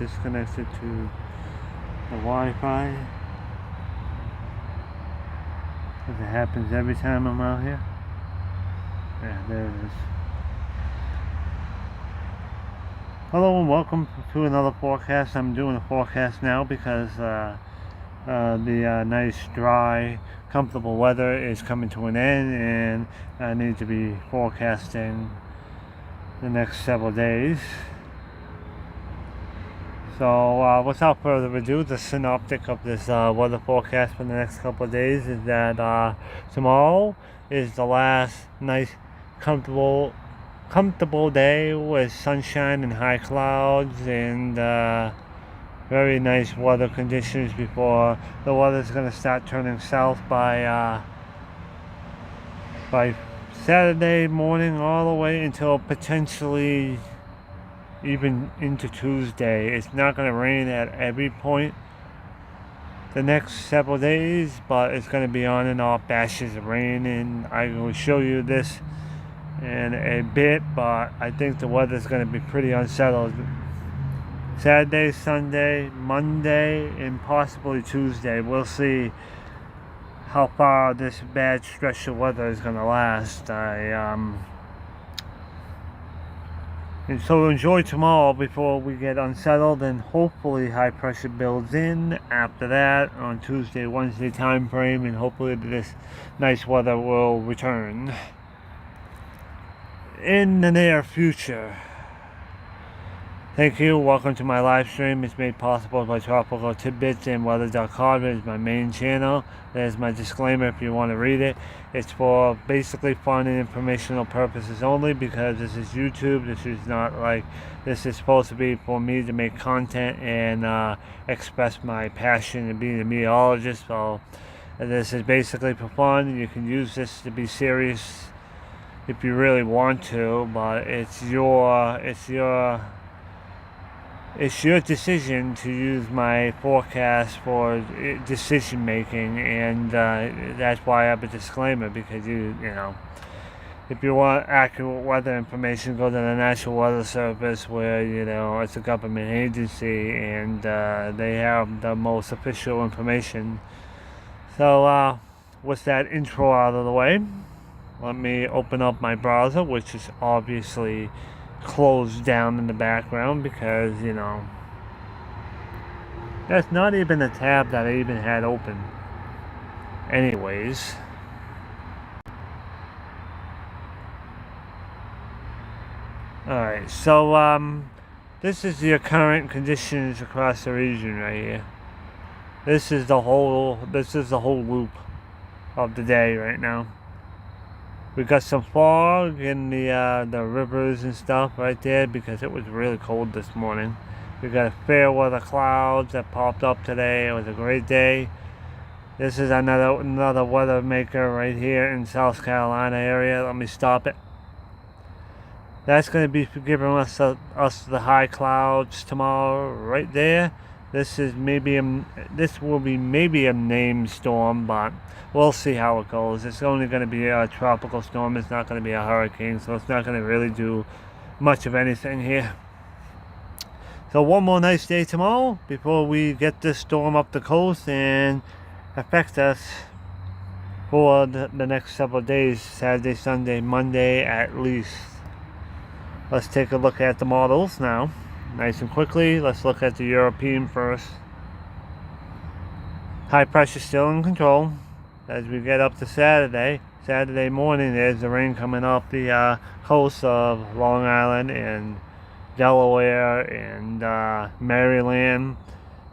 disconnected to the Wi-Fi. Because it happens every time I'm out here. Yeah, there it is. Hello and welcome to another forecast. I'm doing a forecast now because the nice, dry, comfortable weather is coming to an end, and I need to be forecasting the next several days. So without further ado, the synoptic of this weather forecast for the next couple of days is that tomorrow is the last nice, comfortable day with sunshine and high clouds and very nice weather conditions before the weather's going to start turning south by Saturday morning all the way until potentially even into Tuesday. It's not going to rain at every point the next several days, but it's going to be on and off bashes of rain, and I will show you this in a bit, but I think the weather's going to be pretty unsettled Saturday, Sunday, Monday, and possibly Tuesday. We'll see how far this bad stretch of weather is going to last. And so enjoy tomorrow before we get unsettled, and hopefully high pressure builds in after that on Tuesday, Wednesday time frame, and hopefully this nice weather will return in the near future. Thank you. Welcome to my live stream. It's made possible by Tropical Tidbits and Weather.com. It is my main channel. There's my disclaimer if you want to read it. It's for basically fun and informational purposes only, because this is YouTube. This is not like, this is supposed to be for me to make content and express my passion in being a meteorologist. So this is basically for fun. You can use this to be serious if you really want to, but it's your decision to use my forecast for decision making, and that's why I have a disclaimer, because you know, if you want accurate weather information, go to the National Weather Service, where, you know, it's a government agency, and they have the most official information. So with that intro out of the way, let me open up my browser, which is obviously closed down in the background because, you know, that's not even a tab that I even had open anyways. Alright, so this is your current conditions across the region right here. This is the whole loop of the day right now. We got some fog in the rivers and stuff right there because it was really cold this morning. We got a fair weather clouds that popped up today. It was a great day. This is another weather maker right here in South Carolina area. Let me stop it. That's going to be giving us the high clouds tomorrow right there. This will be maybe a named storm, but we'll see how it goes. It's only going to be a tropical storm. It's not going to be a hurricane, so it's not going to really do much of anything here. So one more nice day tomorrow before we get this storm up the coast and affect us for the next several days, Saturday, Sunday, Monday at least. Let's take a look at the models now. Nice and quickly, let's look at the European first. High pressure still in control. As we get up to Saturday morning, there's the rain coming off the coast of Long Island and Delaware and Maryland.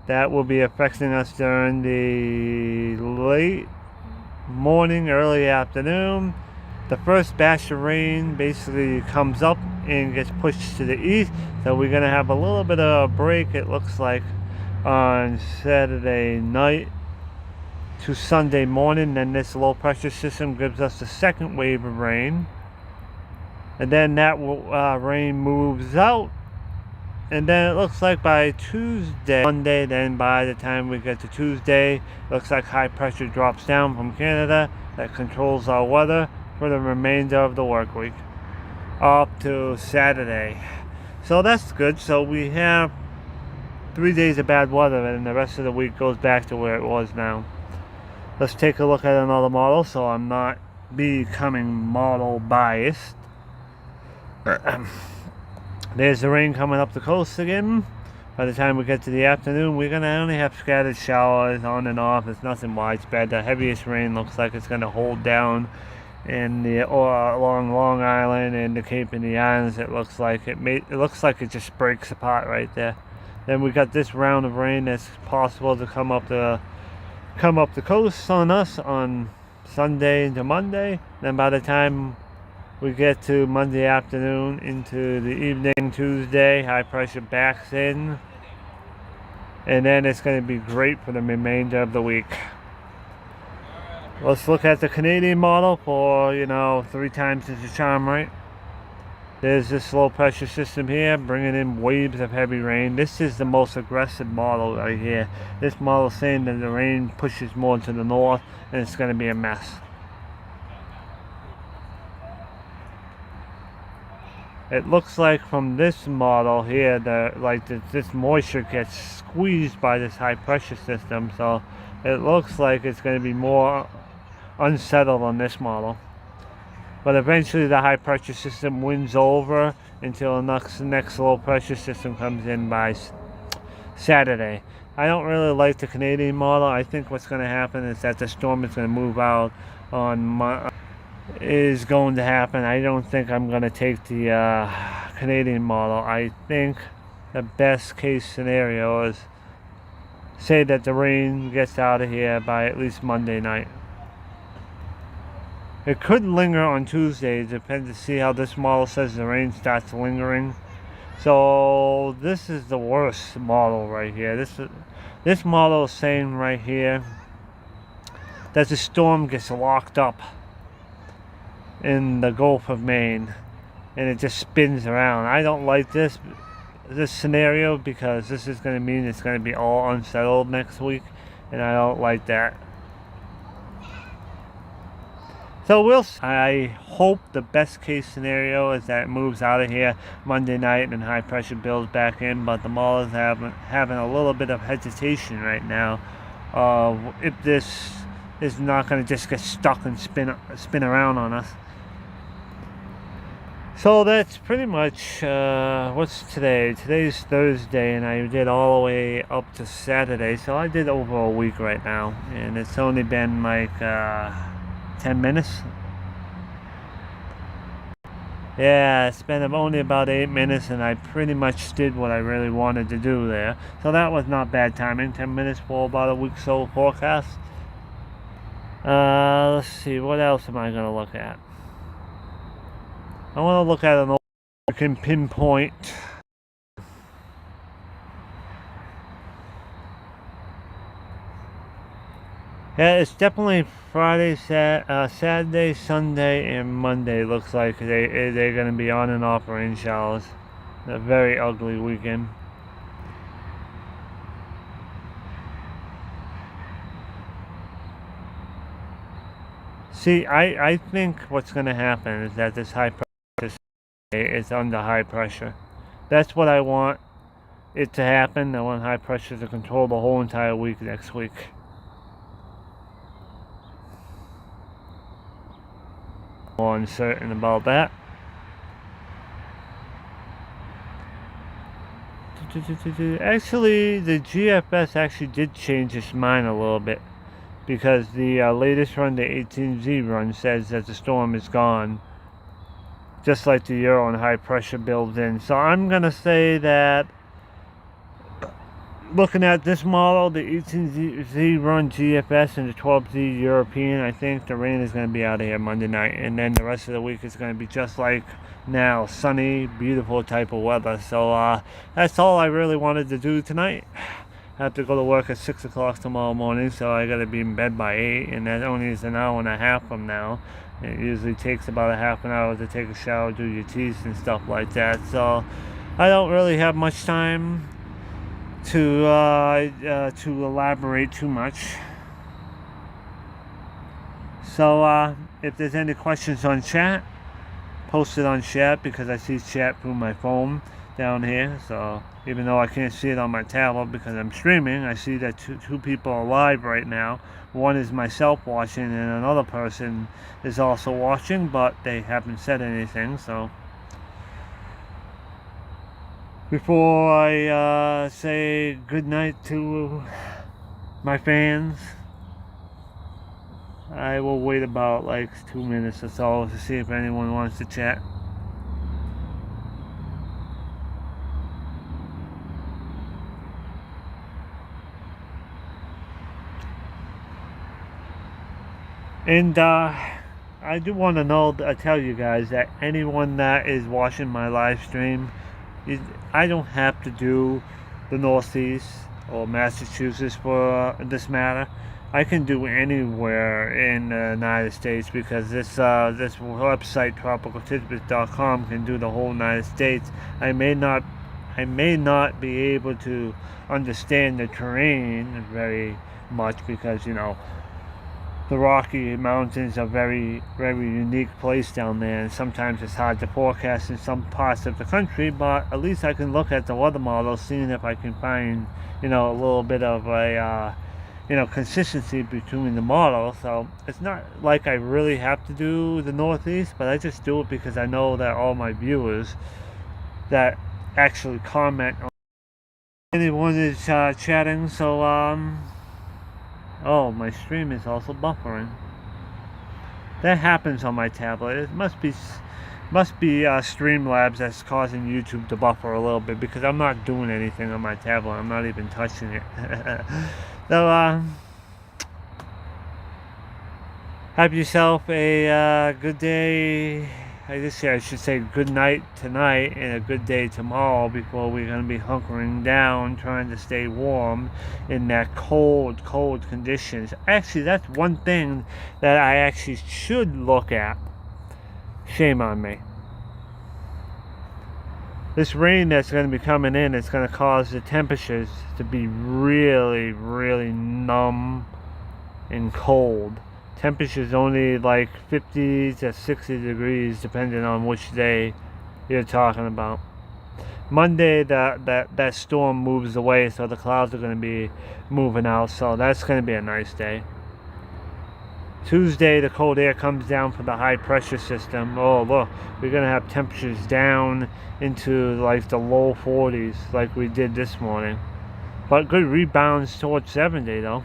That will be affecting us during the late morning, early afternoon. The first batch of rain basically comes up and gets pushed to the east, so we're going to have a little bit of a break, it looks like, on Saturday night to Sunday morning. Then this low pressure system gives us the second wave of rain, and then that rain moves out, and then it looks like by Tuesday, Monday, then by the time we get to Tuesday, looks like high pressure drops down from Canada that controls our weather for the remainder of the work week up to Saturday. So that's good. So we have 3 days of bad weather, and the rest of the week goes back to where it was now. Let's take a look at another model so I'm not becoming model biased. There's the rain coming up the coast again. By the time we get to the afternoon, we're going to only have scattered showers on and off. It's nothing widespread. The heaviest rain looks like it's going to hold down in the along Long Island and the Cape and the Islands. It looks like it looks like it just breaks apart right there. Then we got this round of rain that's possible to come up the coast on us on Sunday into Monday. Then by the time we get to Monday afternoon into the evening Tuesday, high pressure backs in, and then it's going to be great for the remainder of the week. Let's look at the Canadian model for, 3 times is a charm, right? There's this low pressure system here bringing in waves of heavy rain. This is the most aggressive model right here. This model is saying that the rain pushes more to the north and it's going to be a mess. It looks like from this model here that this moisture gets squeezed by this high pressure system, so it looks like it's going to be more unsettled on this model. But eventually the high pressure system wins over until the next low pressure system comes in by Saturday. I don't really like the Canadian model. I think what's going to happen is that the storm is going to move out on is going to happen. I don't think I'm going to take the Canadian model. I think the best case scenario is say that the rain gets out of here by at least Monday night. It could linger on Tuesday. It depends to see how this model says the rain starts lingering. So this is the worst model right here. This model is saying right here that the storm gets locked up in the Gulf of Maine and it just spins around. I don't like this scenario because this is going to mean it's going to be all unsettled next week, and I don't like that. So I hope the best case scenario is that it moves out of here Monday night and high pressure builds back in, but the model is having a little bit of hesitation right now if this is not going to just get stuck and spin around on us. So that's pretty much what's today. Today's Thursday, and I did all the way up to Saturday, so I did over a week right now, and it's only been like 10 minutes. Yeah, it's been only about 8 minutes, and I pretty much did what I really wanted to do there. So that was not bad timing. 10 minutes for about a week's solar forecast. Let's see, what else am I going to look at? I want to look at an old I can pinpoint. Yeah, it's definitely Friday, Saturday, Sunday, and Monday. Looks like they're going to be on and off rain showers. A very ugly weekend. See, I think what's going to happen is that this high pressure is under high pressure. That's what I want it to happen. I want high pressure to control the whole entire week next week. More uncertain about that. Actually, the GFS actually did change its mind a little bit, because the latest run, the 18Z run, says that the storm is gone, just like the Euro and high pressure builds in. So I'm going to say that looking at this model, the 18Z run GFS and the 12Z European, I think the rain is going to be out of here Monday night, and then the rest of the week is going to be just like now, sunny, beautiful type of weather. So that's all I really wanted to do tonight. I have to go to work at 6 o'clock tomorrow morning, so I got to be in bed by 8, and that only is an hour and a half from now. It usually takes about a half an hour to take a shower, do your teeth and stuff like that. So I don't really have much time to elaborate too much. So if there's any questions on chat, post it on chat, because I see chat through my phone. down here. So even though I can't see it on my tablet because I'm streaming, I see that two people are live right now. One is myself watching, and another person is also watching, but they haven't said anything. So before I say good night to my fans, I will wait about like 2 minutes or so to see if anyone wants to chat. And I do want to tell you guys that anyone that is watching my live stream, I don't have to do the Northeast or Massachusetts for this matter. I can do anywhere in the United States because this website tropicaltidbits.com can do the whole United States. I may not be able to understand the terrain very much because, you know, the Rocky Mountains are very, very unique place down there, and sometimes it's hard to forecast in some parts of the country, but at least I can look at the weather models, seeing if I can find, you know, a little bit of a, you know, consistency between the models. So it's not like I really have to do the Northeast, but I just do it because I know that all my viewers that actually comment on anyone is chatting. So oh, my stream is also buffering. That happens on my tablet. It must be Streamlabs that's causing YouTube to buffer a little bit because I'm not doing anything on my tablet. I'm not even touching it. So have yourself a good day. I should say good night tonight and a good day tomorrow before we're going to be hunkering down, trying to stay warm in that cold conditions. Actually, that's one thing that I actually should look at. Shame on me. This rain that's going to be coming in, it's going to cause the temperatures to be really, really numb and cold. Temperatures only like 50 to 60 degrees depending on which day you're talking about. Monday that storm moves away, so the clouds are going to be moving out, so that's going to be a nice day. Tuesday the cold air comes down from the high pressure system. Oh look, we're going to have temperatures down into like the low 40s like we did this morning, but good rebounds towards 70 though.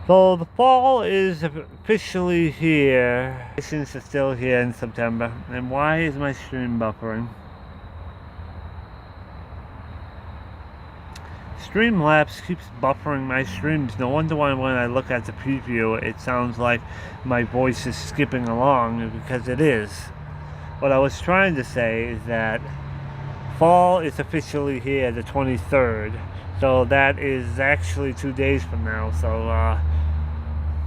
So the fall is officially here. Since it's still here in September. And why is my stream buffering? Streamlabs keeps buffering my streams. No wonder why when I look at the preview it sounds like my voice is skipping along, because it is. What I was trying to say is that fall is officially here the 23rd. So that is actually 2 days from now. So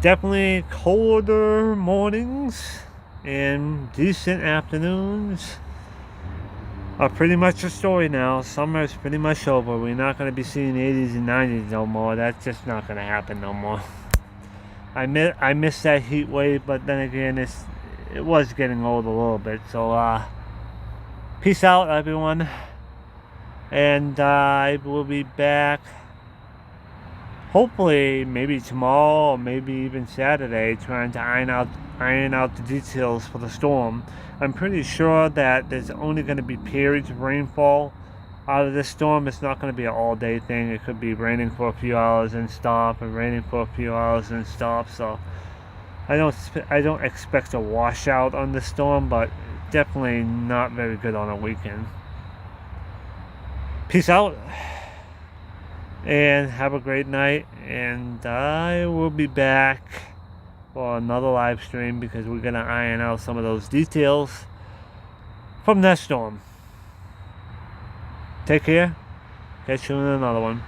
definitely colder mornings and decent afternoons are pretty much the story now. Summer is pretty much over. We're not going to be seeing 80s and 90s no more. That's just not going to happen no more. I miss that heat wave, but then again, it was getting old a little bit. So peace out, everyone, and I will be back. Hopefully, maybe tomorrow or maybe even Saturday, trying to iron out the details for the storm. I'm pretty sure that there's only going to be periods of rainfall out of this storm. It's not going to be an all-day thing. It could be raining for a few hours and stop, and raining for a few hours and stop. So I don't expect a washout on the storm, but definitely not very good on a weekend. Peace out. And have a great night, and I will be back for another live stream because we're going to iron out some of those details from that storm. Take care. Catch you in another one.